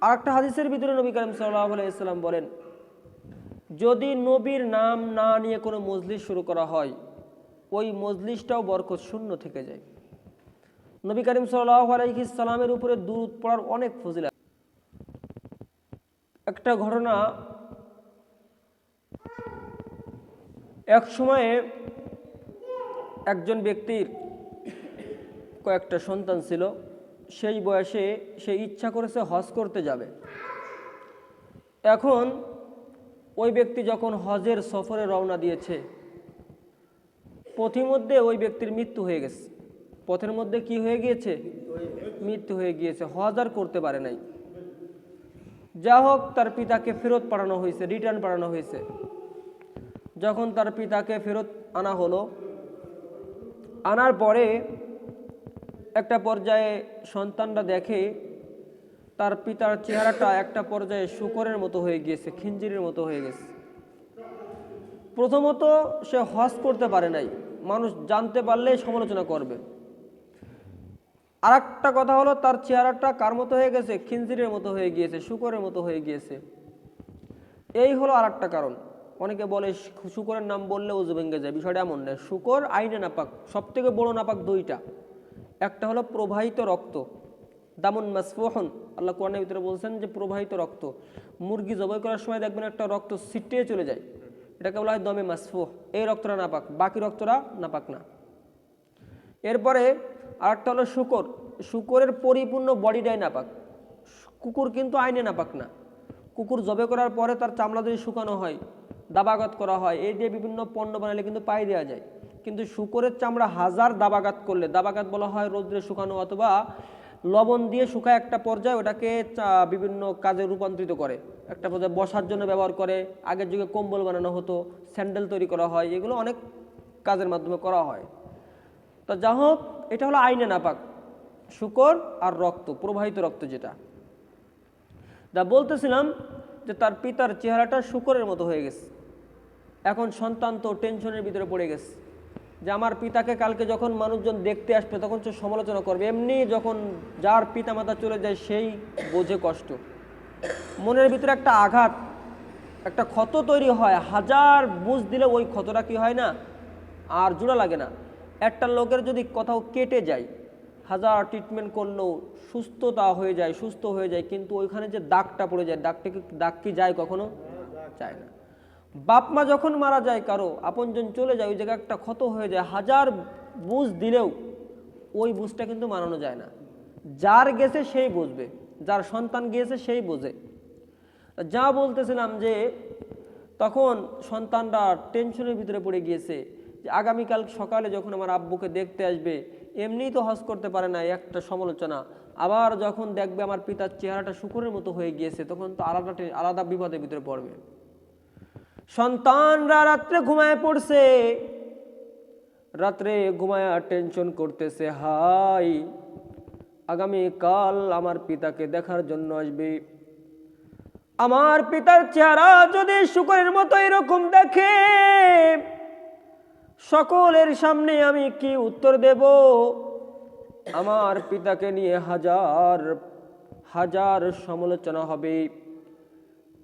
আরেকটা হাদিসের ভিতরে নবী করিম সাল্লাল্লাহু আলাইহি ওয়াসাল্লাম বলেন, যদি নবীর নাম না নিয়ে কোনো মজলিস শুরু করা হয়, ওই মজলিসটাও বরকত শূন্য থেকে যায়। নবী করিম সাল্লাল্লাহু আলাইহি সাল্লামের উপরে দুরূদ পড়ার অনেক ফজিলত। একটা ঘটনা, এক সময়ে একজন ব্যক্তির কয়েকটা সন্তান ছিল। সেই বয়সে সে ইচ্ছা করেছে হজ করতে যাবে। এখন ওই ব্যক্তি যখন হজের সফরে রওনা দিয়েছে, পথিমধ্যে ওই ব্যক্তির মৃত্যু হয়ে গেছে। পথের মধ্যে কি হয়ে গিয়েছে? মৃত্যু হয়ে গিয়েছে। হজ আর করতে পারে নাই। যা হোক, তার পিতাকে ফেরত পাঠানো হয়েছে, রিটার্ন পাঠানো হয়েছে। যখন তার পিতাকে ফেরত আনা হলো, আনার পরে একটা পর্যায়ে সন্তানরা দেখে তার পিতার চেহারাটা একটা পর্যায়ে শূকরের মতো হয়ে গিয়েছে, খিঞ্জিরের মতো হয়ে গেছে। প্রথমত সে হজ করতে পারে নাই, মানুষ জানতে পারলেই সমালোচনা করবে। আর একটা কথা হলো, তার চেহারাটা কার মতো হয়ে গেছে? খিঞ্জিরের মতো হয়ে গিয়েছে, শূকরের মতো হয়ে গিয়েছে। এই হলো আর একটা কারণ। অনেকে বলে শূকরের নাম বললে ওযু ভেঙে যায়। বিষয়টা এমন নয়। শূকর আইনে নাপাক। সব থেকে বড় নাপাক দুইটা। একটা হলো প্রবাহিত রক্ত, দামুন মাসফুহুন। আল্লাহ কোরআনের ভিতরে বলছেন যে প্রবাহিত রক্ত। মুরগি জবাই করার সময় দেখবেন একটা রক্ত ছিটিয়ে চলে যায়, এটাকে বলা হয় দমে মাসফুহ। এই রক্তটা নাপাক, বাকি রক্তটা নাপাক না। এরপরে আরেকটা হলো শূকর। শূকরের পরিপূর্ণ বডিটাই নাপাক। কুকুর কিন্তু আইনে নাপাক না। কুকুর জবে করার পরে তার চামড়া যদি শুকানো হয়, দাবাঘাত করা হয়, এই দিয়ে বিভিন্ন পণ্য বানালে কিন্তু পাই দেওয়া যায়। কিন্তু শূকরের চামড়া হাজার দাবাঘাত করলে, দাবাঘাত বলা হয় রৌদ্রে শুকানো অথবা লবণ দিয়ে শুকায় একটা পর্যায়ে ওটাকে বিভিন্ন কাজে রূপান্তরিত করে। একটা পর্যায়ে বসার জন্য ব্যবহার করে, আগের যুগে কম্বল বানানো হতো, স্যান্ডেল তৈরি করা হয়, এগুলো অনেক কাজের মাধ্যমে করা হয়। তো যা হোক, এটা হলো আইনে নাপাক, শূকর আর রক্ত, প্রবাহিত রক্ত যেটা। যা বলতেছিলাম যে তার পিতার চেহারাটা শূকরের মতো হয়ে গেছে। এখন সন্তান তো টেনশনের ভিতরে পড়ে গেছে যে আমার পিতাকে কালকে যখন মানুষজন দেখতে আসবে তখন সে সমালোচনা করবে। এমনি যখন যার পিতা মাতা চলে যায় সেই বোঝে কষ্ট, মনের ভিতরে একটা আঘাত, একটা ক্ষত তৈরি হয়। হাজার বুঝ দিলে ওই ক্ষতটা কি হয় না, আর জোড়া লাগে না। একটা লোকের যদি কোথাও কেটে যায়, হাজার ট্রিটমেন্ট করলেও সুস্থতা হয়ে যায়, সুস্থ হয়ে যায়, কিন্তু ওইখানে যে দাগটা পড়ে যায়, দাগ কি যায়? কখনো যায় না। বাপ মা যখন মারা যায়, কারো আপনজন চলে যায়, ওই জায়গায় একটা ক্ষত হয়ে যায়, হাজার বুঝ দিলেও ওই বুঝটা কিন্তু মানানো যায় না। যার গেছে সেই বুঝবে, যার সন্তান গিয়েছে সেই বোঝে। যা বলতেছিলাম যে তখন সন্তানরা টেনশনের ভিতরে পড়ে গিয়েছে যে আগামীকাল সকালে যখন আমার আব্বুকে দেখতে আসবে, এমনিই তো হজ করতে পারে না, একটা সমালোচনা। আবার যখন দেখবে আমার পিতার চেহারাটা শূকরের মতো হয়ে গিয়েছে, তখন তো আলাদা বিপদের ভিতরে পড়বে। সন্তানরা রাত্রে ঘুমায় পড়ছে, রাত্রে ঘুমায় টেনশন করতেছে, হাই আগামীকাল আমার পিতাকে দেখার জন্য আসবে, আমার পিতার চেহারা যদি শূকরের মতো এরকম দেখে, সকলের সামনে আমি কি উত্তর দেব? আমার পিতাকে নিয়ে হাজার হাজার সমালোচনা হবে।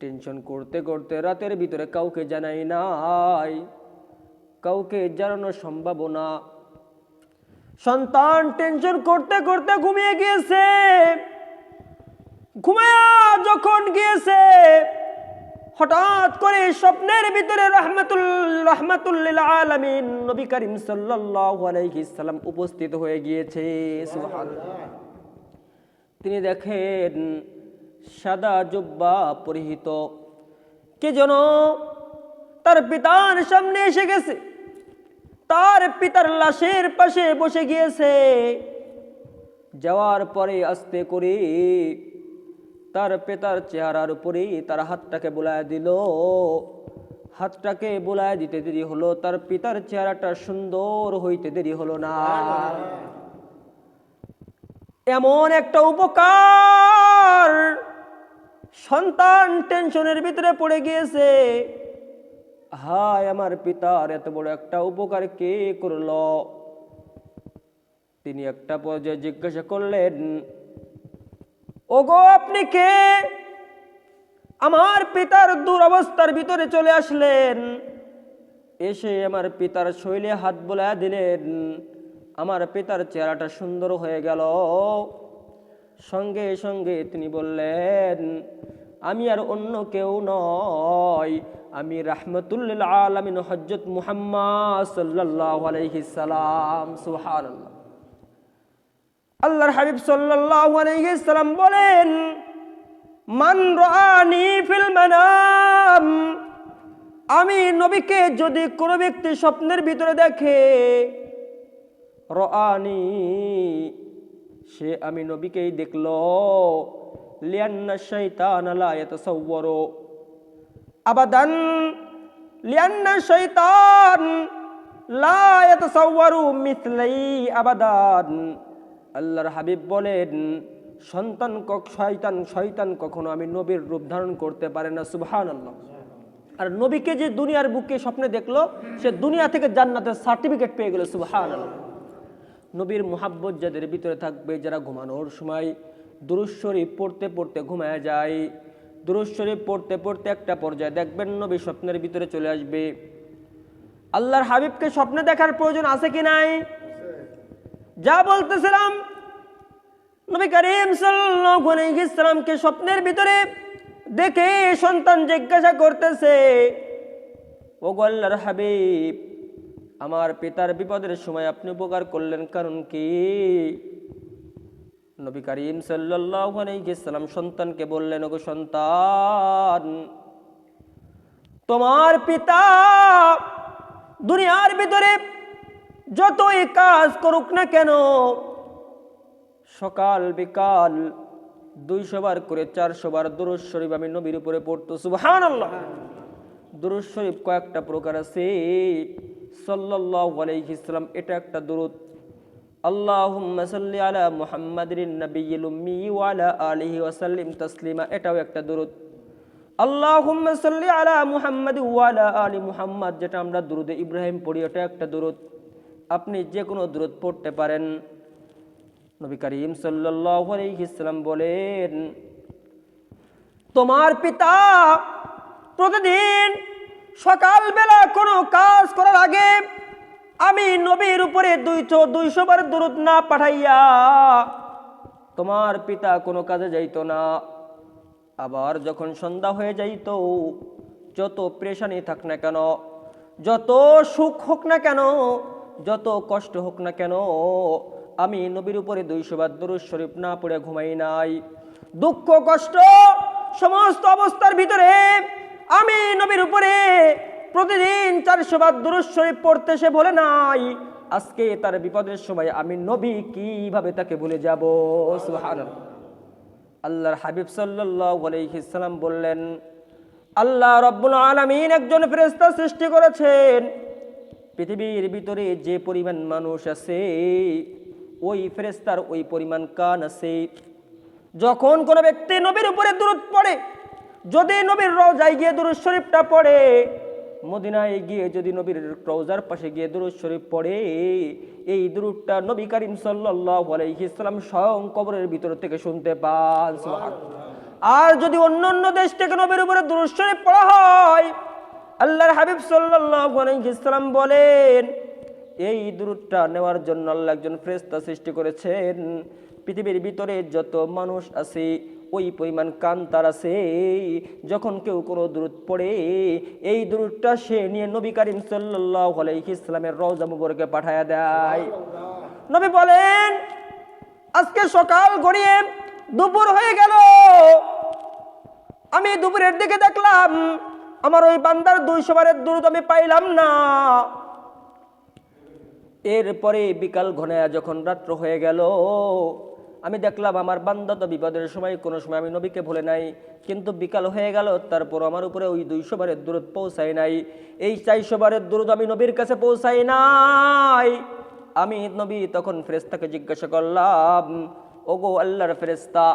টেনশন করতে করতে রাতের ভিতরে কাউকে জানাই নাই, কাউকে জানানো সম্ভব না। সন্তান টেনশন করতে করতে ঘুমিয়ে গিয়েছে। ঘুমায়া যখন গিয়েছে, হঠাৎ করে স্বপ্নের ভিতরে রাহমাতুল লিল আলামিন নবী করিম সাল্লাল্লাহু আলাইহি সাল্লাম উপস্থিত হয়ে গিয়েছে। সুবহানাল্লাহ। তিনি দেখেন সাদা জুব্বা পরিহিত কে যেন তার পিতার সামনে এসে গেছে, তার পিতার লাশের পাশে বসে গিয়েছে। যাওয়ার পরে আস্তে করে তার পিতার চেহারার উপরে তার হাতটাকে বুলায় দিল। হাতটাকে বুলায় দিতে দেরি হলো, তার পিতার চেহারাটা সুন্দর হইতে দেরি হলো না। এমন একটা উপকার, সন্তান টেনশনের ভিতরে পড়ে গিয়েছে, হায় আমার পিতার এত বড় একটা উপকার কে করলো? তিনি একটা পর্যায়ে জিজ্ঞাসা করলেন, ওগো আপনি কে? আমার পিতার দুরবস্থার ভিতরে চলে আসলেন, এসে আমার পিতার শৈলে হাত বোলায়া দিলেন, আমার পিতার চেহারাটা সুন্দর হয়ে গেল। সঙ্গে সঙ্গে তিনি বললেন, আমি আর অন্য কেউ নয়, আমি রাহমাতুল লিল আলামিন হযরত মুহাম্মদ সাল্লাল্লাহু আলাইহি সাল্লাম। সুবহানাল্লাহ। আল্লাহর হাবিব সাল্লাল্লাহু আলাইহি সাল্লাম বলেন, মান রাআনি ফিল মানাম, আমি নবীকে যদি কোনো ব্যক্তি স্বপ্নের ভিতরে দেখে, রাআনি, সে আমি নবীকেই দেখলো। লিয়ান্না শাইতান লা ইয়াতাসাওয়ারু আবাদান, লিয়ান্না শাইতান লা ইয়াতাসাওয়ারু মিথলাই আবাদান। আল্লাহর হাবিব বলেন, শয়তান কখনো আমি নবীর রূপ ধারণ করতে পারে না। সুবহানাল্লাহ। আর নবীকে যে দুনিয়ার বুকে স্বপ্নে দেখলো, সে দুনিয়া থেকে জান্নাতের সার্টিফিকেট পেয়ে গেল। সুবহানাল্লাহ। নবীর মুহাব্বত যাদের ভিতরে থাকবে, যারা ঘুমানোর সময় দুরূদ শরীফ পড়তে পড়তে ঘুমায় যায়, দুরূদ শরীফ পড়তে পড়তে একটা পর্যায়ে দেখবেন নবী স্বপ্নের ভিতরে চলে আসবে। আল্লাহর হাবিবকে স্বপ্নে দেখার প্রয়োজন আছে কি নাই? যা বলতেছিলাম, নবী করিম সাল্লাল্লাহু আলাইহি সাল্লামকে স্বপ্নের ভিতরে দেখে সন্তান জিজ্ঞাসা করতেছে, ওগো আল্লাহর হাবিব, আমার পিতার বিপদের সময় আপনি উপকার করলেন, কারণ কি? নবী করিম সাল্লাল্লাহু আলাইহি সাল্লাম সন্তানকে বললেন, ওগো সন্তান, তোমার পিতা দুনিয়ার ভিতরে যতই কাজ করুক না কেন, সকাল বিকাল 200 বার করে 400 বার দুরূদ শরীফ আমি নবীর উপরে পড়তো। সুবহানাল্লাহ। দুরূদ শরীফ কয়েকটা প্রকার আছে। সাল্লাল্লাহু আলাইহি সাল্লাম, এটা একটা দুরূদ। আল্লাহুম্মা সাল্লি আলা মুহাম্মাদিন নাবিয়্যিল উম্মি ওয়া আলা আলিহি ওয়া সাল্লিম তাসলিমা, এটাও একটা দুরূদ। আল্লাহুম্মা সাল্লি আলা মুহাম্মাদ ওয়া আলা আলি মুহাম্মাদ, যেটা আমরা দুরূদে ইব্রাহিম পড়ি, এটা একটা দুরূদ। আপনি যে কোনো দুরূদ পড়তে পারেন। নবী করিম সাল্লাল্লাহু আলাইহি সাল্লাম বলেন, তোমার পিতা প্রতিদিন সকালবেলা কোনো কাজ করার আগে আমি নবীর উপরে 200 বার দুরূদ না পাঠাইয়া তোমার পিতা কোনো কাজে যাইতো না। আবার যখন সন্ধ্যা হয়ে যাইতো, যত পেরেশানি থাক না কেন, যত সুখ হোক না কেন, যত কষ্ট হোক না কেন, আমি নবীর উপরে 200 বার দুরূদ শরীফ না পড়ে ঘুমাই নাই। দুঃখ কষ্ট সমস্ত অবস্থার ভিতরে আমি নবীর উপরে প্রতিদিন 400 বার দুরূদ শরীফ পড়তে সে বলে নাই। আজকে তার বিপদের সময় আমি নবী কিভাবে তাকে ভুলে যাব? সুবহানাল্লাহ। আল্লাহর হাবিব সাল্লাল্লাহু আলাইহি সাল্লাম বললেন, আল্লাহ রাব্বুল আলামিন একজন ফেরেশতা সৃষ্টি করেছেন। পৃথিবীর ভিতরে যে পরিমাণ মানুষ আছে, ওই ফেরেশতার ওই পরিমাণ কান আছে। যখন কোনো ব্যক্তি নবীর উপরে দুরূদ পড়ে, যদি নবীর রওজায় গিয়ে দুরূদ শরীফটা পড়ে, মদিনায় গিয়ে যদি নবীর রওজার পাশে গিয়ে দুরূদ শরীফ পড়ে, এই দুরূদটা নবী করিম সাল্লাল্লাহু আলাইহি সাল্লাম স্বয়ং কবরের ভিতর থেকে শুনতে পান। সুবহানাল্লাহ। আর যদি অন্য দেশ থেকে নবীর উপরে দুরূদ শরীফ পড়া হয়, আল্লাহর হাবিব সাল্লাল্লাহু আলাইহি সাল্লাম বলেন, এই দুরূদটা নেওয়ার জন্য আল্লাহ একজন ফেরেশতা সৃষ্টি করেছেন। পৃথিবীর ভিতরে যত মানুষ আছে, ওই পরিমাণ কান তার আছে। যখন কেউ কোনো দুরূদ পড়ে, এই দুরূদটা সে নিয়ে নবী করিম সাল্লাল্লাহু আলাইহি সাল্লামের রওজা মুবারকে পাঠায়া দেয়। নবী বলেন, আজকে সকাল গড়িয়ে দুপুর হয়ে গেল, আমি দুপুরের দিকে দেখলাম আমার ওই বান্দার 200 বারের দুরূদ আমি পাইলাম না। এরপরে বিকাল ঘনায়া যখন রাত্র হয়ে গেল, আমি দেখলাম আমার বান্দা তো বিপদের সময় কোনো সময় আমি নবীকে ভুলে নাই, কিন্তু বিকাল হয়ে গেল, তারপর আমার উপরে ওই 200 বারের দুরূদ পৌঁছায় নাই। এই 400 বারের দুরূদ আমি নবীর কাছে পৌঁছাই নাই। আমি নবী তখন ফেরেশতাকে জিজ্ঞাসা করলাম, ওগো আল্লাহর ফেরেশতা,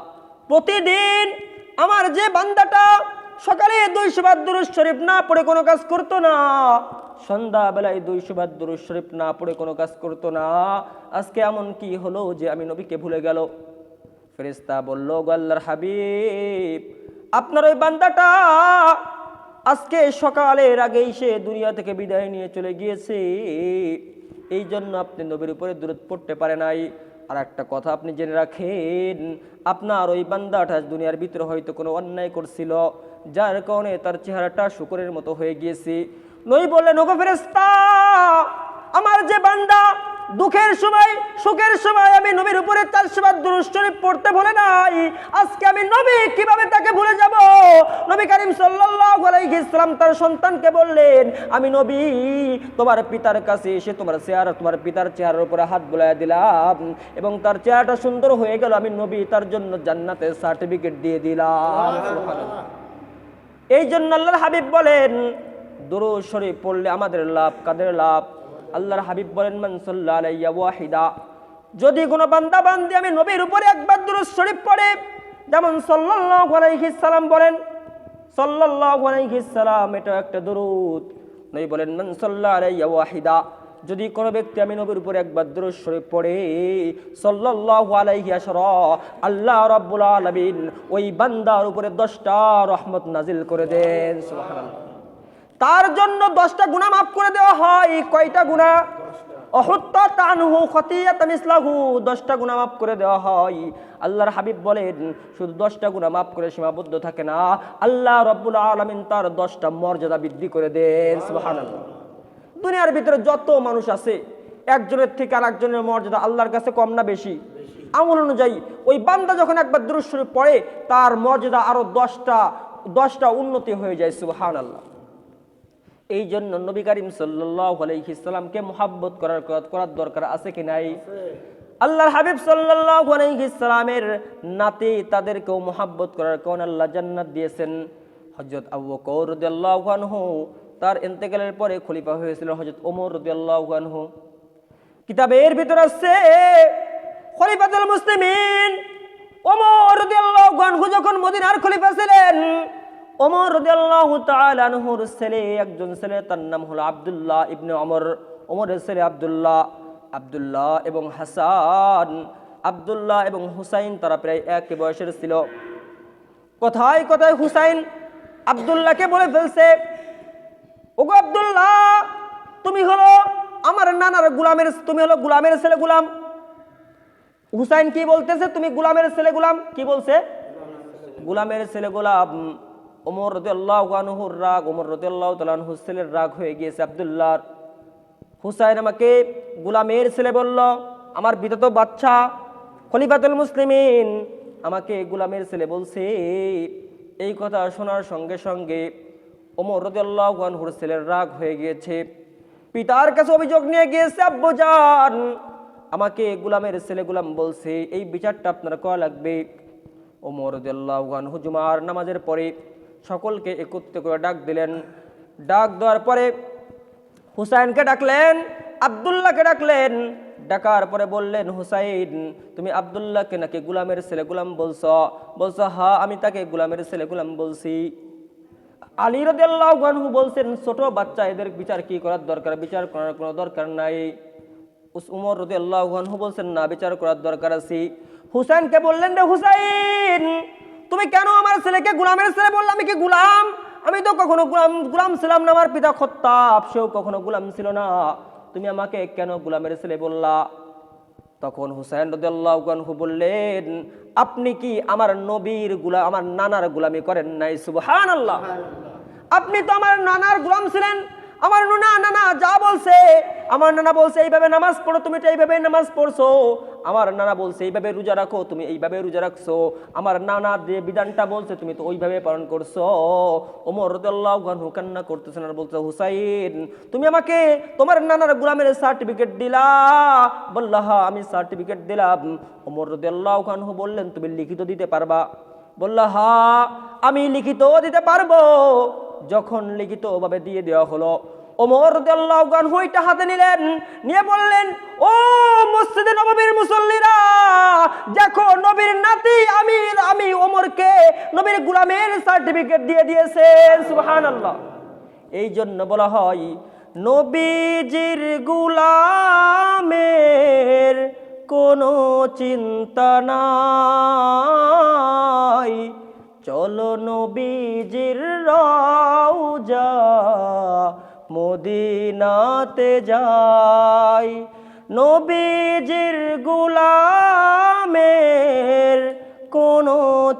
প্রতিদিন আমার যে বান্দাটা সকালে 200 বার দুরূদ শরীফ না পড়ে কোনো কাজ করতো না, সন্ধ্যাবেলায় 200 বার দুরূদ শরীফ না পড়ে কোনো কাজ করতো না, আজকে এমন কি হলো যে আমি নবীকে ভুলে গেল? ফেরেশতা বলল, গো আল্লাহর হাবিব, আপনার ওই বান্দাটা আজকে সকালের আগেই সে দুনিয়া থেকে বিদায় নিয়ে চলে গিয়েছে, এই জন্য আপনি নবীর উপরে দুরূদ পড়তে পারে নাই। আর একটা কথা আপনি জেনে রাখেন, আপনার ওই বান্দাটা দুনিয়ার ভিতরে হয়তো কোনো অন্যায় করছিল, যার কারণে তার চেহারাটা শুকরের মতো হয়ে গিয়েছে। নবী বললেন, ওগো ফেরেশতা, আমার যে বান্দা দুঃখের সময় সুখের সময় আমি নবীর উপরে 400 বার দুরূদ শরীফ পড়তে ভুলে নাই, আজকে আমি নবী কিভাবে তাকে ভুলে যাব? নবী করিম সাল্লাল্লাহু আলাইহি সাল্লাম তার সন্তানকে বললেন, আমি নবী তোমার পিতার কাছে এসে তোমার পিতার চেহারার উপরে হাত বুলাইয়া দিলাম এবং তার চেহারাটা সুন্দর হয়ে গেল, আমি নবী তার জন্য জান্নাতের সার্টিফিকেট দিয়ে দিলাম। সুবহানাল্লাহ। এই জন্য আল্লাহর হাবিব বলেন, দুরূদ শরীফ পড়লে আমাদের লাভ, কাদের লাভ? আল্লাহর হাবিব বলেন, মান সাল্লা আলাইয়া ওয়াহিদা, যদি কোনো বান্দা বান্দি আমি নবীর উপরে একবার দুরূদ শরীফ পড়ে, যেমন সাল্লাল্লাহু আলাইহি সাল্লাম বলেন, সাল্লাল্লাহু আলাইহি সাল্লাম এটা একটা দুরূদ। নবী বলেন, মান সাল্লা আলাইয়া ওয়াহিদা, যদি কোনো ব্যক্তি আমি নবীর উপরে একবার দুরূদ শরীফ পড়ে, সাল্লাল্লাহু আলাইহি আশরা, আল্লাহ রাব্বুল আলামিন ওই বান্দার উপরে 10টা রহমত নাজিল করে দেন। সুবহানাল্লাহ। তার জন্য 10টা গুনাহ মাফ করে দেওয়া হয়। কয়টা গুনাহ? অহুত্তাত আনহু খতিয়াতাম ইসলাহু, 10টা গুনাহ মাফ করে দেওয়া হয়। আল্লাহর হাবিব বলেন, শুধু 10টা গুনাহ মাফ করে সীমাবদ্ধ থাকে না, আল্লাহ রাব্বুল আলামিন তার 10টা মর্যাদা বৃদ্ধি করে দেন। সুবহানাল্লাহ। দুনিয়ার ভিতরে যত মানুষ আছে, একজনের থেকে আরেকজনের মর্যাদা আল্লাহর কাছে কম না বেশি? আমল অনুযায়ী ওই বান্দা যখন একবার দুরূদ শরীফ পড়ে, তার মর্যাদা আরো 10টা উন্নতি হয়ে যায়। সুবহানাল্লাহ। এই জন্য নবী করিম সাল্লাল্লাহু আলাইহি সাল্লামকে মুহাব্বত করার দরকার আছে কি নাই? আল্লাহর হাবিব সাল্লাল্লাহু আলাইহি সাল্লামের নাতি তাদেরকেও মুহাব্বত করার কারণে আল্লাহ জান্নাত দিয়েছেন। হযরত আবু বকর রাদিয়াল্লাহু আনহু তার ইন্তেকালের পরে খলিফা হয়েছিল হযরত ওমর রাদিয়াল্লাহু আনহু। কিতাবের ভিতর আছে, খলিফাতুল মুসলিমিন ওমর রাদিয়াল্লাহু আনহু যখন মদিনার খলিফা ছিলেন, ওমর রাদিয়াল্লাহু তাআলা আনহুর ছেলে, একজন ছেলে, তার নাম হলো আব্দুল্লাহ ইবনে ওমর। ওমরের ছেলে আব্দুল্লাহ এবং হাসান, আব্দুল্লাহ এবং হুসাইন তারা প্রায় একই বয়সের ছিল। কথায় কথায় হুসাইন আব্দুল্লাহকে বলে ফেলছে, ওগো আব্দুল্লাহ, তুমি হলো আমার নানার গোলামের, তুমি হলো গোলামের ছেলে গোলাম। হুসাইন কি বলতেছে? তুমি গোলামের ছেলে গোলাম। কি বলছে? গোলামের ছেলে গোলাম। ওমর রাদিয়াল্লাহু আনহুর রাগ, ওমর রাদিয়াল্লাহু তাআলা আনহুর ছেলের রাগ হয়ে গিয়েছে আব্দুল্লাহর। হুসাইন আমাকে গোলামের ছেলে বলল, আমার পিতা তো বাদশা খলিফাতুল মুসলিমিন, আমাকে গোলামের ছেলে বলছে। এই কথা শোনার সঙ্গে সঙ্গে ওমর রাদিয়াল্লাহু আনহুর ছেলের রাগ হয়ে গিয়েছে। পিতার কাছে অভিযোগ নিয়ে গিয়েছে, আব্বু জান, আমাকে গোলামের ছেলে গোলাম বলছে, এই বিচারটা আপনার করা লাগবে। ওমর রাদিয়াল্লাহু আনহু জুমার নামাজের পরে সকলকে একত্র করে ডাক দিলেন। ডাক দেওয়ার পরে হুসাইনকে ডাকলেন, আব্দুল্লাহকে ডাকলেন। ডাকার পরে বললেন, হুসাইন, তুমি আব্দুল্লাহকে নাকি গোলামের ছেলে গোলাম বলছো? হ্যাঁ, আমি তাকে গোলামের ছেলে গোলাম বলছি। আলী রাদিয়াল্লাহু আনহু বলছেন, ছোট বাচ্চা, এদের বিচার কি করার দরকার? বিচার করার কোনো দরকার নাই। উমর রাদিয়াল্লাহু আনহু বলছেন, না, বিচার করার দরকার আছে। হুসাইনকে বললেন, রে হুসাইন, তুমি কেন আমার ছেলেকে গোলামের ছেলে বললে? আমি কি গোলাম? আমি তো কখনো গোলাম ছিলাম না, আমার পিতা খত্তাব সেও কখনো গোলাম ছিল না, তুমি আমাকে কেন গোলামের ছেলে বললা? তখন হুসাইন রাদিয়াল্লাহু আনহু বললেন, আপনি কি আমার নবীর গোলাম, আমার নানার গোলামি করেন নাই? সুবহানাল্লাহ। আপনি তো আমার নানার গোলাম ছিলেন। আমার নানা যা বলছে, আমার নানা বলছে এইভাবে নামাজ পড়ো, তুমি তো এইভাবে নামাজ পড়ছো। আমার নানা বলছে এইভাবে রোজা রাখো, তুমি এইভাবে রোজা রাখছো। আমার নানা যে বিধানটা বলছে তুমি তো ওইভাবে পালন করছো। ওমর রাদিয়াল্লাহু আনহু কান্না করতেছেন আর বলছে, হুসাইন, তুমি আমাকে তোমার নানার গোলামের সার্টিফিকেট দিলা? বললা, হ্যাঁ, আমি সার্টিফিকেট দিলাম। ওমর রাদিয়াল্লাহু আনহু বললেন, তুমি লিখিত দিতে পারবা? বললা, হ্যাঁ, আমি লিখিত দিতে পারবো। যখন লিখিত ভাবে দিয়ে দেওয়া হলো, ওমর রাদিয়াল্লাহু আনহু এটা হাতে নিলেন, নিয়ে বললেন, ও মসজিদে নববীর মুসল্লিরা, দেখো নবীর নাতি আমি ওমরকে নবীর গোলামের সার্টিফিকেট দিয়ে দিয়েছেন। সুবহানাল্লাহ। এই জন্য বলা হয়, নবীজির গোলামের কোনো চিন্তা নাই, চলো নবীজির রওজা মদিনাতে যাই। নবীজির গোলামের কোনো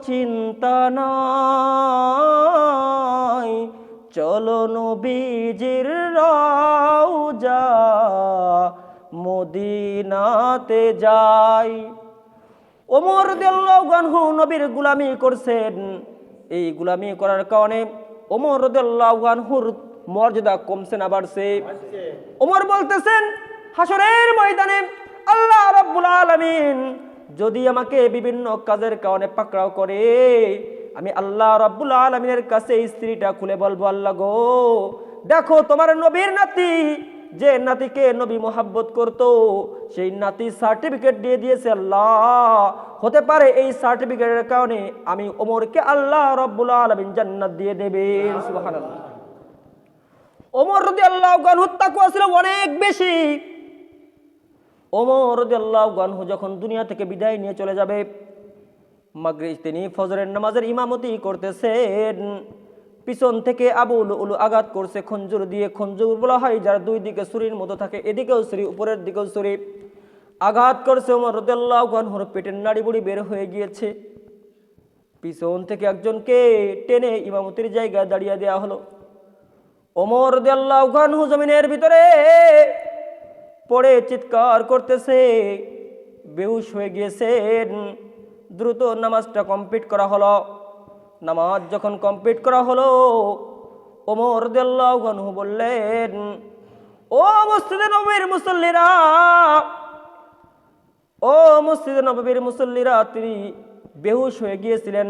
চিন্তা নাই, চলো নবীজির রওজা মদিনাতে যাই। ওমর রাদিয়াল্লাহু আনহু নবীর গোলামি করছেন। এই গোলামি করার কারণে ওমর রাদিয়াল্লাহু আনহুর মর্যাদা কমছে না বাড়ছে? ওমর বলতেছেন, হাসরের ময়দানে আল্লাহ রাব্বুল আলামিন যদি আমাকে বিভিন্ন কাজের কারণে পাকড়াও করে, আমি আল্লাহ রাব্বুল আলামিনের কাছে স্ত্রীটা খুলে বলবো, আল্লাহ গো, দেখো তোমার নবীর নাতি, যে নাতিকে নবী মোহাব্বত করতো, সেই নাতি সার্টিফিকেট দিয়ে দিয়েছে আল্লাহ। হতে পারে এই সার্টিফিকেটের কারণে আমি ওমরকে আল্লাহ রাব্বুল আলামিন জান্নাত দিয়ে দেবেন। সুবহানাল্লাহ। ওমর রাদিয়াল্লাহু আনহু তাকওয়া ছিল অনেক বেশি। ওমর রাদিয়াল্লাহু আনহু যখন দুনিয়া থেকে বিদায় নিয়ে চলে যাবে, মাগরিব তিনি ফজরের নামাজের ইমামতি করতেছেন। পিছন থেকে আবু লুলু আঘাত করছে খঞ্জুর দিয়ে। খঞ্জুর বলা হয় যার দুই দিকে ছুরির মতো থাকে, এদিকেও ছুরি, উপরের দিকেও ছুরি। আঘাত করছে, ওমর রাদিয়াল্লাহু আনহুর পেটের নাড়িবুড়ি বের হয়ে গিয়েছে। পিছন থেকে একজনকে টেনে ইমামতির জায়গায় দাঁড়িয়ে দেওয়া হলো। ওমর রাদিয়াল্লাহু আনহু জমিনের ভিতরে পড়ে চিৎকার করতেছে, বেহুশ হয়ে গিয়েছেন। দ্রুত নামাজটা কমপ্লিট করা হলো। নামাজ যখন কমপ্লিট করা হলো, ওমর রাদিয়াল্লাহু আনহু বললেন, ও মসজিদে নববীর মুসল্লিরা, ও মসজিদে নববীর মুসল্লিরা, তিনি বেহুশ হয়ে গিয়েছিলেন।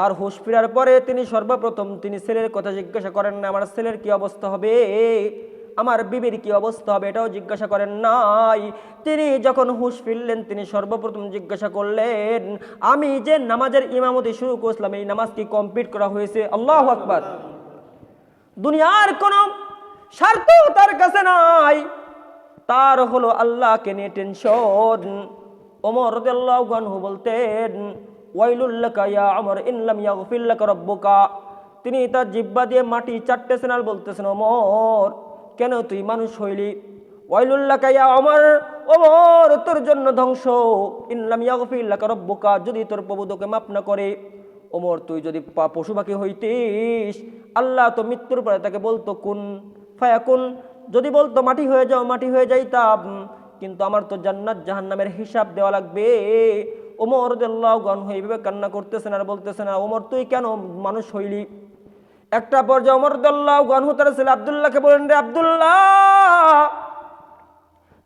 আর হুশ ফেরার পরে তিনি সর্বপ্রথম তিনি ছেলের কথা জিজ্ঞাসা করেন না, আমার ছেলের কি অবস্থা হবে, আমার বিবির কি অবস্থা হবে, এটাও জিজ্ঞাসা করেন নাই। তিনি যখন হুশ ফিরলেন, তিনি সর্বপ্রথম জিজ্ঞাসা করলেন, আমি যে নামাজের ইমামতি শুরু করছিলাম, এই নামাজ কি কমপ্লিট করা হয়েছে? আল্লাহু আকবার। দুনিয়ার কোন স্বার্থ তার কাছে নাই, তার হলো আল্লাহকে নিয়ে টেনশন। ওমর রাদিয়াল্লাহু আনহু বলতেন, ওয়াইলুল লাকা ইয়া ওমর ইন লাম ইয়াগফির লাকা রাব্বুকা। তিনি তার জিহ্বা দিয়ে মাটি চাটতেছেন আর বলতেছেন, ওমর কেন তুই মানুষ হইলি? ওয়াইলুল লাকা ইয়া ওমর, ওমর তোর জন্য ধ্বংস। ইন লাম ইয়াগফির লাকা রাব্বুকা, যদি তোর প্রভু তোকে মাফ না করে। ওমর তুই যদি পশু পাখি হইতিস, আল্লাহ তো মৃত্যুর পরে তাকে বলতো কুন ফায়াকুন, যদি বলতো মাটি হয়ে যাও, মাটি হয়ে যাইতাম। কিন্তু আমার তো জান্নাত জাহান্নামের হিসাব দেওয়া লাগবে। ওমর রাদিয়াল্লাহু আনহু এইভাবে কান্না করতেছেন আর বলতেছেন, ওমর তুই কেন মানুষ হইলি? একটা পর্যায়ে ওমর রাদিয়াল্লাহু আনহু তার ছেলে আব্দুল্লাহকে বলেন, রে আব্দুল্লাহ,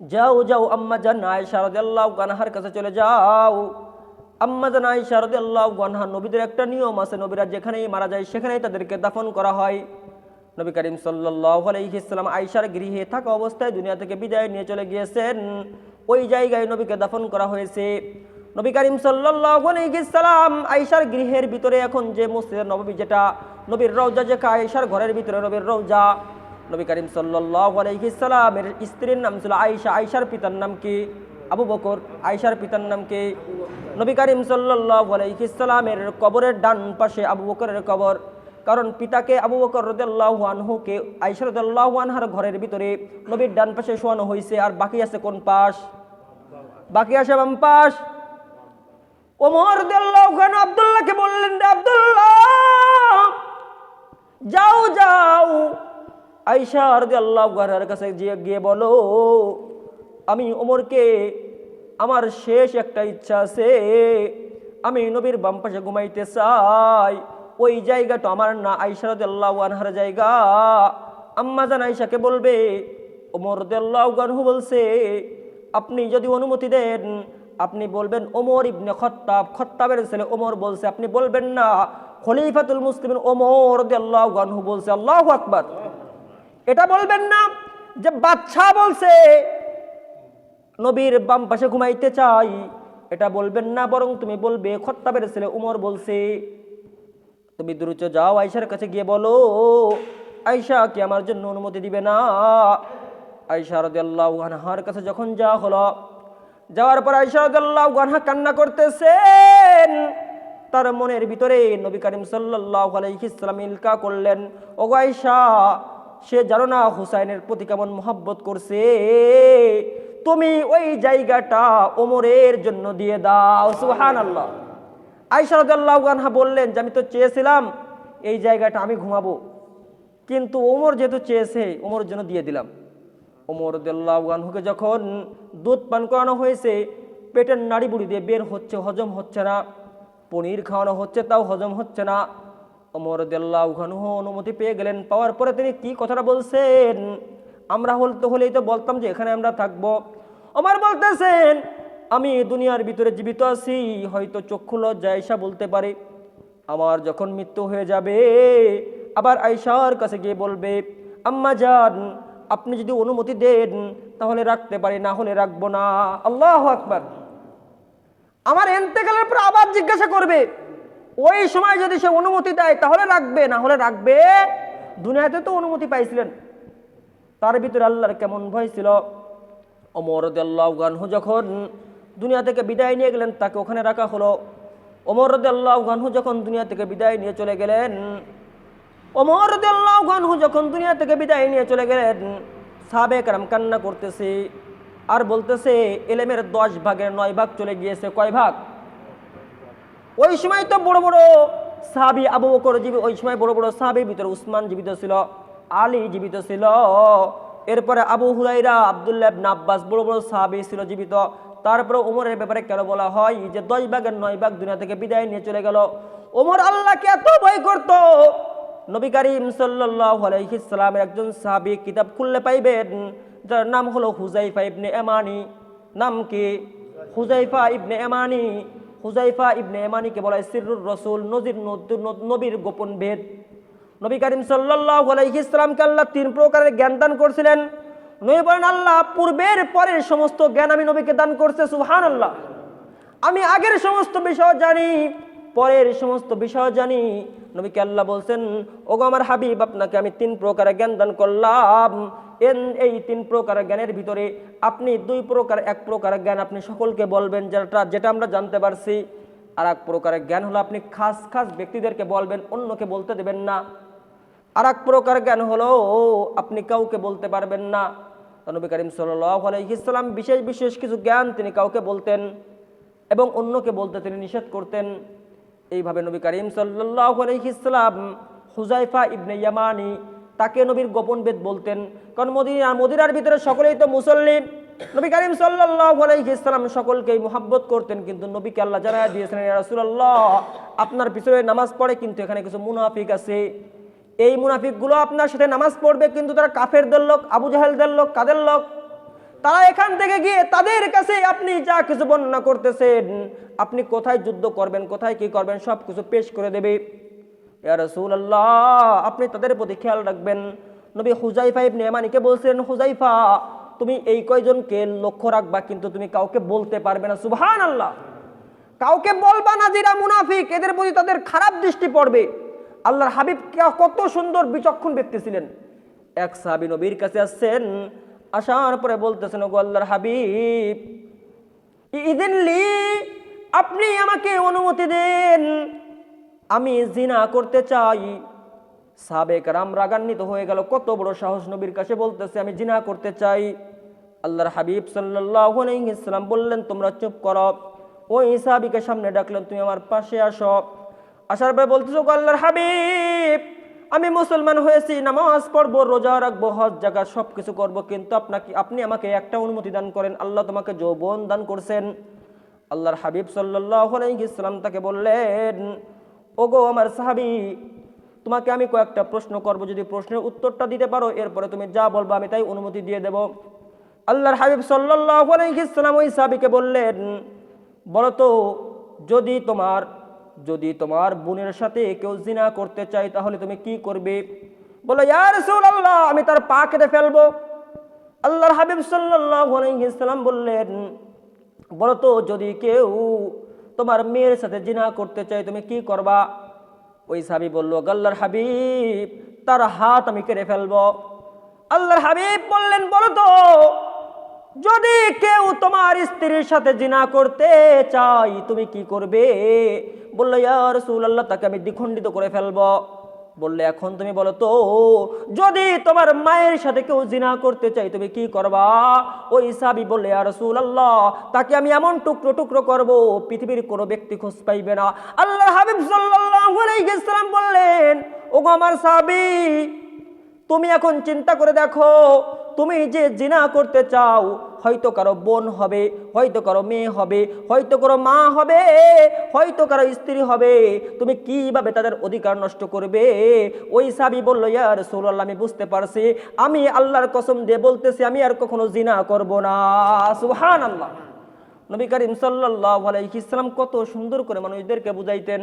যাও যাও আম্মা জান আয়েশা রাদিয়াল্লাহু আনহার কাছে চলে যাও। আম্মা জান আয়েশা রাদিয়াল্লাহু আনহা, নবীদের একটা নিয়ম আছে, নবীরা যেখানেই মারা যায় সেখানেই তাদেরকে দাফন করা হয়। নবী করিম সাল্লাল্লাহু আলাইহি সাল্লাম আয়েশার গৃহে থাকা অবস্থায় দুনিয়া থেকে বিদায় নিয়ে চলে গিয়েছেন। ওই জায়গায় নবীকে দাফন করা হয়েছে। নবী করিম সাল্লাল্লাহু আলাইহি সাল্লাম আয়েশার গৃহের ভিতরে এখন যে মসজিদে নববী, যেটা নবীর রওজা, যে আয়েশার ঘরের ভিতরে নবীর রওজা। নবী করিম সাল্লাল্লাহু আলাইহি সাল্লামের স্ত্রীর নাম ছিল আয়েশা। আয়েশার পিতার নাম কি? আবু বকর। আয়েশার পিতার নাম কি? নবী করিম সাল্লাল্লাহু আলাইহি সাল্লামের কবরের ডান পাশে আবু বকরের কবর। কারণ পিতাকে আবু বকর রাদিয়াল্লাহু আনহুকে আয়েশা রাদিয়াল্লাহু আনহার ঘরের ভিতরে নবীর ডান পাশে শোয়ানো হয়েছে। আর বাকি আছে কোন পাশ? বাকি আছে বাম পাশ। ওমর রাদিয়াল্লাহু আনহু আব্দুল্লাহকে বললেন, রে আব্দুল্লাহ, যাও যাও আয়েশা রাদিয়াল্লাহু আনহার কাছে গিয়ে বলো, আমি ওমরকে, আমার শেষ একটা ইচ্ছা আছে, আমি নবীর বাম পাশে ঘুমাইতে চাই। ওই জায়গাটা আমার না, আয়েশা রাদিয়াল্লাহু আনহার জায়গা। আম্মা জান আয়েশাকে বলবে। ওমর রাদিয়াল্লাহু আনহু বলছে, আপনি যদি অনুমতি দেন আপনি বলবেন ওমর ইবনে খাত্তাব, খাত্তাবের ছেলে ওমর বলছে, আপনি বলবেন না খলিফাতুল মুসলিমিন ওমর রাদিয়াল্লাহু আনহু বলছে। আল্লাহু আকবার। এটা বলবেন না যে বাদশা বলছে নবীর বাম পাশে ঘুমাইতে চাই, এটা বলবেন না, বরং তুমি বলবে খাত্তাবের ছেলে ওমর বলছে। তুমি দ্রুত যাও আয়েশার কাছে গিয়ে বলো, আয়েশা কি আমার জন্য অনুমতি দিবে না? আয়েশা রাদিয়াল্লাহু আনহার কাছে যখন যাওয়া হলো, যাওয়ার পর আয়েশা রাদিয়াল্লাহু আনহা কান্না করতেছেন। তার মনের ভিতরে নবী করিম সাল্লাল্লাহু আলাইহি সাল্লাম ইলকা করলেন, ওগো আয়েশা, সে জানো না হুসাইনের প্রতি কেমন মহব্বত করছে, তুমি ওই জায়গাটা ওমরের জন্য দিয়ে দাও। সুবহানাল্লাহ। আয়েশা রাদিয়াল্লাহু আনহা বললেন যে আমি তো চেয়েছিলাম এই জায়গাটা আমি ঘুমাবো, কিন্তু ওমর যেহেতু চেয়েছে ওমরের জন্য দিয়ে দিলাম। ওমর রাদিয়াল্লাহু আনহুকে যখন দুধ পান করানো হয়েছে, পেটের নাড়ি বুড়ি দিয়ে বের হচ্ছে, হজম হচ্ছে না, পনির খাওয়ানো হচ্ছে তাও হজম হচ্ছে না। ওমর রাদিয়াল্লাহু আনহু অনুমতি পেয়ে গেলেন। পাওয়ার পরে তিনি কি কথাটা বলছেন, আমরা হলেই তো বলতাম যে এখানে আমরা থাকবো। ওমর বলতেছেন, আমি দুনিয়ার ভিতরে জীবিত আছি, হয়তো চক্ষু লজ্জায় আয়েশা বলতে পারে, আমার যখন মৃত্যু হয়ে যাবে আবার আয়েশার কাছে গিয়ে বলবে, আম্মা জান আপনি যদি অনুমতি দেন তাহলে রাখতে পারি, না হলে রাখবো না। আল্লাহু আকবার। আমার ইন্তেকালের পর আবার জিজ্ঞাসা করবে, ওই সময় যদি সে অনুমতি দেয় তাহলে রাখবে, না হলে রাখবে। দুনিয়াতে তো অনুমতি পাইছিলেন। তার ভিতরে আল্লাহর কেমন ভয় ছিল। ওমর রাদিয়াল্লাহু আনহু যখন দুনিয়া থেকে বিদায় নিয়ে গেলেন, তাকে ওখানে রাখা হলো। ওমর রাদিয়াল্লাহু আনহু যখন দুনিয়া থেকে বিদায় নিয়ে চলে গেলেন, ওমর রাদিয়াল্লাহু আনহু যখন দুনিয়া থেকে বিদায় নিয়ে চলে গেলেন, সাহাবায়ে কেরাম কান্না করতেছে আর বলতেছে, ইলমের 10 ভাগের 9 ভাগ চলে গিয়েছে। কয় ভাগ? ওই সময় তো বড় বড় সাহাবী, আবু বকর জীবিত, ওই সময় বড় বড় সাহাবীর ভিতরে উসমান জীবিত ছিল, আলী জীবিত ছিল, এরপরে আবু হুরাইরা, আব্দুল্লাহ ইবনে আব্বাস বড় বড় সাহাবী ছিল জীবিত। তারপরে ওমরের ব্যাপারে কেন বলা হয় যে 10 ভাগের 9 ভাগ দুনিয়া থেকে বিদায় নিয়ে চলে গেল? ওমর আল্লাহকে এত ভয় করত। নবী করিম সাল্লাল্লাহু আলাইহি সাল্লামের একজন সাহাবী কিতাব খুললে পাইবেন, যার নাম হলো হুযায়ফা ইবনে ইয়ামানি। নাম কি? হুযায়ফা ইবনে ইয়ামানি। হুযায়ফা ইবনে ইয়ামানিকে বলা হয় সিররুর রাসূল, নবীর গোপন ভেদ। নবী করিম সাল্লাল্লাহু আলাইহি সাল্লামকে আল্লাহ 3 প্রকারের জ্ঞান দান করেছিলেন। নবী বলেন, আল্লাহ পূর্বের পরের সমস্ত জ্ঞান আমি নবীকে দান করছে। সুবহানাল্লাহ। আমি আগের সমস্ত বিষয় জানি, পরের সমস্ত বিষয় জানি। নবীকে আল্লাহ বলছেন, ওগো আমার হাবিব, আপনাকে আমি 3 প্রকারের জ্ঞান দান করলাম। এই 3 প্রকারের জ্ঞানের ভিতরে আপনি 2 প্রকার, 1 প্রকারের জ্ঞান আপনি সকলকে বলবেন, যেটা আমরা জানতে পারছি। আর 1 প্রকারের জ্ঞান হলো আপনি খাস খাস ব্যক্তিদেরকে বলবেন, অন্যকে বলতে দেবেন না। আর 1 প্রকার জ্ঞান হলো আপনি কাউকে বলতে পারবেন না। নবী করিম সাল্লাল্লাহু আলাইহি সাল্লাম বিশেষ বিশেষ কিছু জ্ঞান তিনি কাউকে বলতেন এবং অন্যকে বলতে তিনি নিষেধ করতেন। এইভাবে নবী করিম সাল্লাল্লাহু আলাইহি সাল্লাম হুযায়ফা ইবনে ইয়ামানি, তাকে নবীর গোপন ভেদ বলতেন। কারণ মদিনার ভিতরে সকলেই তো মুসল্লি। নবী করিম সাল্লাল্লাহু আলাইহি সাল্লাম সকলকেই মুহাব্বত করতেন, কিন্তু নবীকে আল্লাহ জানায়া দিয়েছেন, ইয়া রাসূলুল্লাহ, আপনার পিছনে নামাজ পড়ে কিন্তু এখানে কিছু মুনাফিক আছে। এই মুনাফিকগুলো আপনার সাথে নামাজ পড়বে, কিন্তু তারা কাফেরদের লোক, আবু জাহেলদের লোক, কাদের লোক? তারা এখান থেকে গিয়ে তাদের কাছে আপনি যা কিছু বর্ণনা করতেছেন, আপনি কোথায় যুদ্ধ করবেন, কোথায় কি করবেন, সব কিছু পেশ করে দেবে। ইয়া রাসূলুল্লাহ, আপনি তাদের প্রতি খেয়াল রাখবেন। নবী হুযায়ফা ইবনে ইয়ামানিকে বলছিলেন, হুযায়ফা, তুমি এই কয়জনকে লক্ষ্য রাখবা, কিন্তু তুমি কাউকে বলতে পারবে না। সুবহানাল্লাহ। কাউকে বলবা না যারা মুনাফিক, এদের প্রতি তাদের খারাপ দৃষ্টি পড়বে। আল্লাহর হাবিব কত সুন্দর বিচক্ষণ ব্যক্তি ছিলেন। এক সাহাবী নবীর কাছে আসছেন, আসার পরে বলতেছেন, ওগো আল্লাহর হাবিব, ইযিনলি, আপনি আমাকে অনুমতি দেন, আমি জিনা করতে চাই। সাহাবে কেরাম রাগান্বিত হয়ে গেল, কত বড় সাহস, নবীর কাছে বলতেছে আমি জিনা করতে চাই। আল্লাহর হাবিব সাল্লাল্লাহু আলাইহি সাল্লাম বললেন, তোমরা চুপ করো। ওই সাহাবীকে সামনে ডাকলেন, তুমি আমার পাশে আসো। আসার পরে বলতেছো, আল্লাহর হাবিব, আমি মুসলমান হয়েছি, নামাজ পড়বো, রোজা রাখবো, হজ জাকাত সবকিছু করব, কিন্তু আপনি আমাকে একটা অনুমতি দান করেন। আল্লাহ তোমাকে যৌবন দান করছেন। আল্লাহর হাবিব সাল্লাল্লাহু আলাইহি সাল্লাম তাকে বললেন, ওগো আমার সাহাবী, তোমাকে আমি কয়েকটা প্রশ্ন করব, যদি প্রশ্নের উত্তরটা দিতে পারো, এরপরে তুমি যা বলবা আমি তাই অনুমতি দিয়ে দেব। আল্লাহর হাবিব সাল্লাল্লাহু আলাইহি সাল্লাম ওই সাহাবীকে বললেন, বলো তো, যদি তোমার বোনের সাথে কেউ জিনা করতে চায় তাহলে তুমি কি করবে? বলে, ইয়া রাসূলুল্লাহ, আমি তার পা কেটে ফেলবো। আল্লাহর হাবিব সাল্লাল্লাহু আলাইহি সাল্লাম বললেন, বলো তো, যদি কেউ তোমার মেয়ের সাথে জিনা করতে চায় তুমি কি করবা? ওই সাহাবী বলল, আল্লাহর হাবিব, তার হাত আমি কেটে ফেলবো। আল্লাহর হাবিব বললেন, বলো তো, যদি কেউ তোমার স্ত্রীর সাথে জিনা করতে চাই তুমি কি করবে? বলল, ইয়া রাসূলুল্লাহ, তাকে আমি দ্বিখণ্ডিত করে ফেলবো। বললে, এখন তুমি বলো তো, যদি তোমার মায়ের সাথে কেউ জিনা করতে চাই তুমি কি করবা? ওই সাহাবী বললে, ইয়া রাসূলুল্লাহ, তাকে আমি এমন টুকরো টুকরো করব পৃথিবীর কোনো ব্যক্তি খোঁজ পাইবে না। আল্লাহর হাবিব সাল্লাল্লাহু আলাইহি ওয়াসাল্লাম বললেন, ওগো আমার সাহাবী, তুমি এখন চিন্তা করে দেখো, তুমি যে জিনা করতে চাও, হয়তো কারো বোন হবে, হয়তো কারো মেয়ে হবে, হয়তো কারো মা হবে, হয়তো কারো স্ত্রী হবে, তুমি কিভাবে তাদের অধিকার নষ্ট করবে? ওই সাহাবী বলল, ইয়া রাসূলুল্লাহ, আমি বুঝতে পারছি, আমি আল্লাহর কসম দিয়ে বলতেছি, আমি আর কখনো জিনা করব না। সুবহানাল্লাহ। নবী করিম সাল্লাল্লাহু আলাইহি ওয়াসাল্লাম কত সুন্দর করে মানুষদেরকে বুঝাইতেন।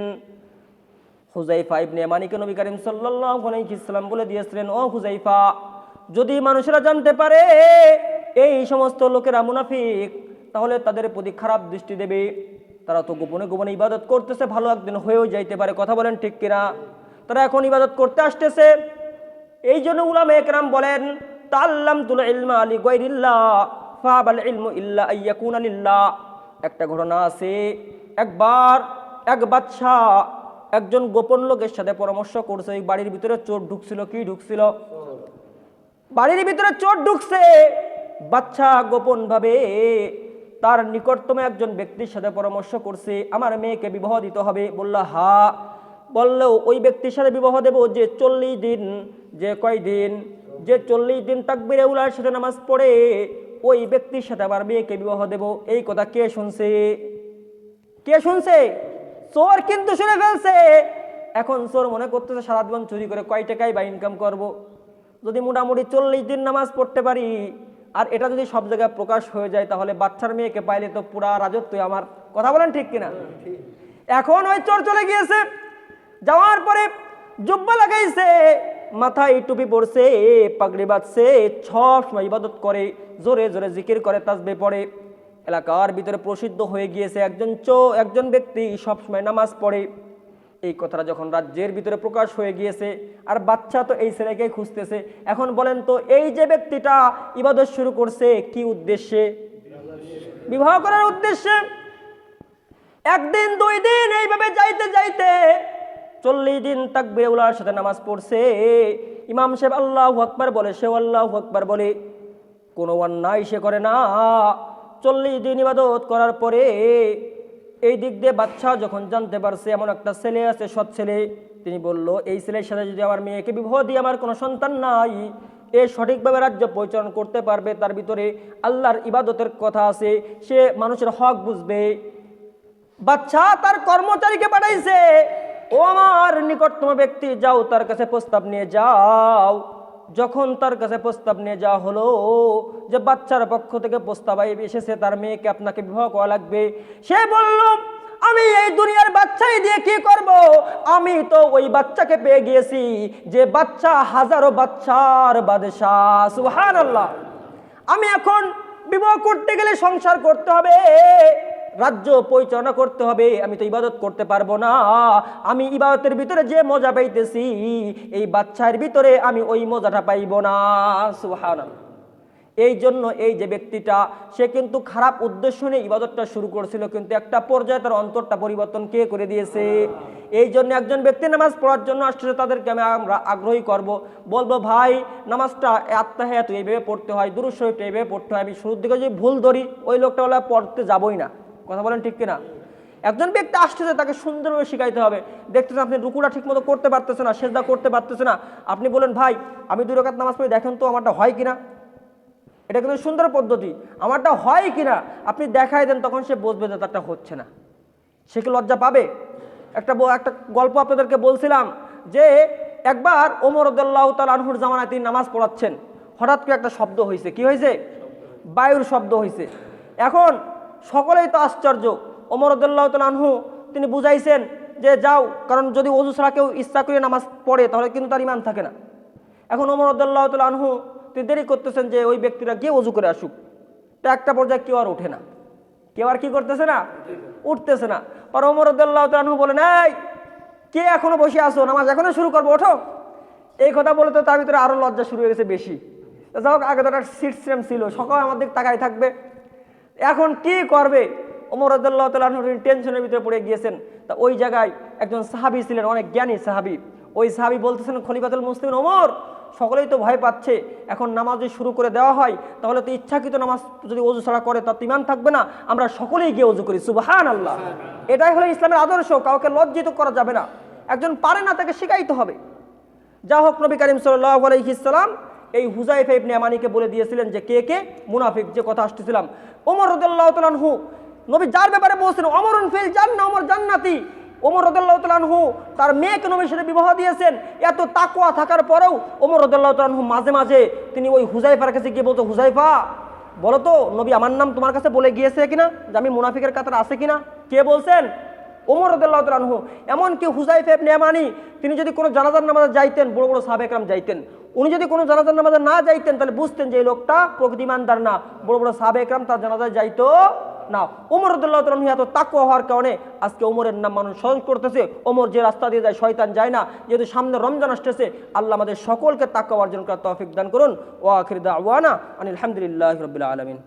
হুযায়ফা ইবনে ইয়ামানিকে নবী করিম সাল্লাল্লাহু আলাইহি ওয়াসাল্লাম বলে দিয়েছিলেন, ও হুযায়ফা, যদি মানুষেরা জানতে পারে এই সমস্ত লোকেরা মুনাফিক, তাহলে তাদের প্রতি খারাপ দৃষ্টি দেবে। তারা তো গোপনে গোপনে ইবাদত করতেছে, ভালো একদিন হয়েও যাইতে পারে। কথা বলেন ঠিক কিনা? তারা এখন ইবাদত করতে আসতেছে। এই জন্য উলামায়ে কেরাম বলেন, তাআল্লামতুল ইলমা লিগাইরিল্লাহ ফাবাল ইলমু ইল্লা আইয়াকুনা লিল্লাহ। একটা ঘটনা আছে, একবার এক বাদশা একজন গোপন লোকের সাথে পরামর্শ করছে। ওই বাড়ির ভিতরে চোর ঢুকছিল। কি ঢুকছিল? বাড়ির ভিতরে চোর ঢুকছে। বাচ্চা গোপন ভাবে তার নিকটতম একজন ব্যক্তির সাথে পরামর্শ করছে, আমার মেয়েকে বিবাহ দিতে হবে। বলল, হা। বললো, ওই ব্যক্তির সাথে বিবাহ দেব যে 40 দিন, যে কয় দিন, যে 40 দিন তাকবীরে উলার সাথে নামাজ পড়ে, ওই ব্যক্তির সাথে আমার মেয়েকে বিবাহ দেব। এই কথা কে শুনছে? কে শুনছে? চোর কিন্তু শুনে ফেলছে। এখন চোর মনে করতেছে, সারা জীবন চুরি করে কয় টাকায় বা ইনকাম করব, যদি মোটামুটি 40 দিন নামাজ পড়তে পারি, আর এটা যদি সব জায়গায় প্রকাশ হয়ে যায়, তাহলে বাচ্চার মেয়েকে পাইলে তো পুরা রাজত্ব আমার। কথা বলেন ঠিক কিনা? এখন ওই চোর চলে গিয়েছে। যাওয়ার পরে জুব্বা লাগাইছে, মাথায় টুপি পরছে, পাগড়ি বাঁধছে, সব সময় ইবাদত করে, জোরে জোরে জিকির করে, তাসবিহ পড়ে। এলাকার ভিতরে প্রসিদ্ধ হয়ে গিয়েছে একজন ব্যক্তি সবসময় নামাজ পড়ে। এই কথাটা যখন রাজ্যের ভিতরে প্রকাশ হয়ে গিয়েছে, আর বাচ্চা তো এই ছেলেকেই খুঁজতেছে। এখন বলেন তো, এই যে ব্যক্তিটা ইবাদত শুরু করছে কি উদ্দেশ্যে? বিবাহ করার উদ্দেশ্যে। একদিন 2 দিন এইভাবে যাইতে যাইতে 40 দিন তাকবীরে উলার সাথে নামাজ পড়ছে। ইমাম সাহেব আল্লাহু আকবার বলে, সে আল্লাহু আকবার বলে, কোনো অন্যায় সে করে না। 40 দিন ইবাদত করার পরে এই দিক দিয়ে বাচ্চা যখন জানতে পারছে এমন একটা ছেলে আছে, সৎ ছেলে, তিনি বলল, এই ছেলের সাথে যদি আমার মেয়েকে বিবাহ দিয়ে আমার কোনো সন্তান নাই, এ সঠিকভাবে রাজ্য পরিচালনা করতে পারবে, তার ভিতরে আল্লাহর ইবাদতের কথা আছে, সে মানুষের হক বুঝবে। বাচ্চা তার কর্মচারীকে পাঠাইছে, ও আমার নিকটতম ব্যক্তি, যাও তার কাছে প্রস্তাব নিয়ে যাও। যখন তার কাছে প্রস্তাব নিয়ে যাওয়া হলো যে বাচ্চার পক্ষ থেকে প্রস্তাব এসেছে, তার মেয়েকে আপনাকে বিবাহ করা লাগবে, সে বলল, আমি এই দুনিয়ার বাচ্চাই দিয়ে কি করব? আমি তো ওই বাচ্চাকে পেয়ে গিয়েছি যে বাচ্চা হাজারো বাচ্চার বাদশাহ। সুবহানাল্লাহ। আমি এখন বিবাহ করতে গেলে সংসার করতে হবে, রাজ্য পরিচালনা করতে হবে, আমি তো ইবাদত করতে পারবো না। আমি ইবাদতের ভিতরে যে মজা পাইতেছি, এই বাচ্চার ভিতরে আমি ওই মজাটা পাইব না। সুবহানাল্লাহ। এই জন্য এই যে ব্যক্তিটা, সে কিন্তু খারাপ উদ্দেশ্য নিয়ে ইবাদতটা শুরু করেছিল, কিন্তু একটা পর্যায়ে তার অন্তরটা পরিবর্তন কে করে দিয়েছে? এই জন্য একজন ব্যক্তি নামাজ পড়ার জন্য আসছে, তাদেরকে আমরা আগ্রহী করব, বলবো, ভাই নামাজটা আত্মাহিয়াত এইভাবে পড়তে হয়, দুরূদ শরীফটা এইভাবে পড়তে হয়। আমি শুরুর দিকে যদি ভুল ধরি, ওই লোকটা বলে পড়তে যাবই না। কথা বলেন ঠিক কিনা? একজন ব্যক্তি আসতেছে, তাকে সুন্দরভাবে শিখাইতে হবে। দেখতেছেন আপনি রুকুটা ঠিক মতো করতে পারতেছে না, সেজদা করতে পারতেছে না, আপনি বলেন, ভাই আমি 2 রাকাত নামাজ পড়ি, দেখেন তো আমারটা হয় কিনা। এটা কিন্তু সুন্দর পদ্ধতি। আমারটা হয় কিনা আপনি দেখাই দেন, তখন সে বুঝবে যে তারটা হচ্ছে না। সে কি লজ্জা পাবে? একটা গল্প আপনাদেরকে বলছিলাম যে একবার ওমর রাদিয়াল্লাহু তাআলা আনহুর জামানায় তিনি নামাজ পড়াচ্ছেন, হঠাৎ করে একটা শব্দ হয়েছে। কি হয়েছে? বায়ুর শব্দ হয়েছে। এখন সকলেই তো আশ্চর্য। ওমর রাদিয়াল্লাহু তাআলা আনহু তিনি বুঝাইছেন যে যাও, কারণ যদি ওযু ছাড়া কেউ ইচ্ছা করে নামাজ পড়ে তাহলে কিন্তু তার ঈমান থাকে না। এখন ওমর রাদিয়াল্লাহু তাআলা আনহু তিনি দেরি করতেছেন যে ওই ব্যক্তিরা গিয়ে ওযু করে আসুক। তা একটা পর্যায়ে কেউ আর ওঠে না, কেউ আর কি করতেছে না, উঠতেছে না। আর ওমর রাদিয়াল্লাহু তাআলা আনহু বলেন, এই কে এখনো বসে আছো, নামাজ এখনো শুরু করবো, ওঠো। এই কথা বলে তো তার ভিতরে আরো লজ্জা শুরু হয়ে গেছে বেশি। যাই হোক, আগে তো একটা সিস্টেম ছিল, সকালে আমার দিকে তাকাই থাকবে। এখন কি করবে? ওমর রাদিয়াল্লাহু তাআলা আনহু টেনশনের ভিতরে পড়ে গিয়েছেন। তা ওই জায়গায় একজন সাহাবী ছিলেন, অনেক জ্ঞানী সাহাবী। ওই সাহাবী বলতেছেন, খলিফাতুল মুসলিমিন ওমর, সকলেই তো ভয় পাচ্ছে, এখন নামাজ যদি শুরু করে দেওয়া হয় তাহলে তো ইচ্ছাকৃত নামাজ যদি ওযু ছাড়া করে তার তো ঈমান থাকবে না, আমরা সকলেই গিয়ে ওযু করি। সুবহানাল্লাহ। এটাই হলো ইসলামের আদর্শ, কাউকে লজ্জিত করা যাবে না, একজন পারে না তাকে শিখাইতে হবে। যা হোক, নবী করিম সাল্লাল্লাহু আলাইহি সাল্লাম এই হুযায়ফা ইবনে ইয়ামানিকে বলে দিয়েছিলেন যে কে কে মুনাফিক, যে কথা আসতেছিলাম। ওমর রাদিয়াল্লাহু তাআলা আনহু নবী যার ব্যাপারে বলছেন ওমরুন ফিল জান্নাহ, ওমর জান্নাতি, ওমর রাদিয়াল্লাহু তাআলা আনহু তার মেয়েকে নবীর সাথে বিবাহ দিয়েছেন। এত তাকওয়া থাকার পরেও ওমর রাদিয়াল্লাহু তাআলা আনহু মাঝে মাঝে তিনি ওই হুযায়ফার কাছে গিয়ে বলতো, হুযায়ফা বলো তো নবী আমার নাম তোমার কাছে বলে গিয়েছে কিনা, যে আমি মুনাফিকের কাতারে আছে কিনা? কে বলছেন? ওমর রাদিয়াল্লাহু তাআলা আনহু। এমনকি হুযায়ফা ইবনে ইয়ামানি তিনি যদি কোনো জানাজার নামাজে যাইতেন, বড় বড় সাহাবা একরাম যাইতেন, উনি যদি কোনো জানাজার নামাজে না যাইতেন তাহলে বুঝতেন যে এই লোকটা প্রকৃত ইমানদার না, বড় বড় সাহাবা একরাম তার জানাজায় যাইতো না। ওমর রাদিয়াল্লাহু তাআলা আনহু এত তাকওয়া হওয়ার কারণে আজকে ওমরের নাম মানুষ স্মরণ করতেছে। ওমর যে রাস্তা দিয়ে যায় শয়তান যায় না। যেহেতু সামনে রমজান আসতেছে, আল্লাহ আমাদের সকলকে তাকওয়া অর্জন করার তৌফিক দান করুন। ওয়া আখির দাওয়ানা আনিল হামদুলিল্লাহি রাব্বিল আলামিন।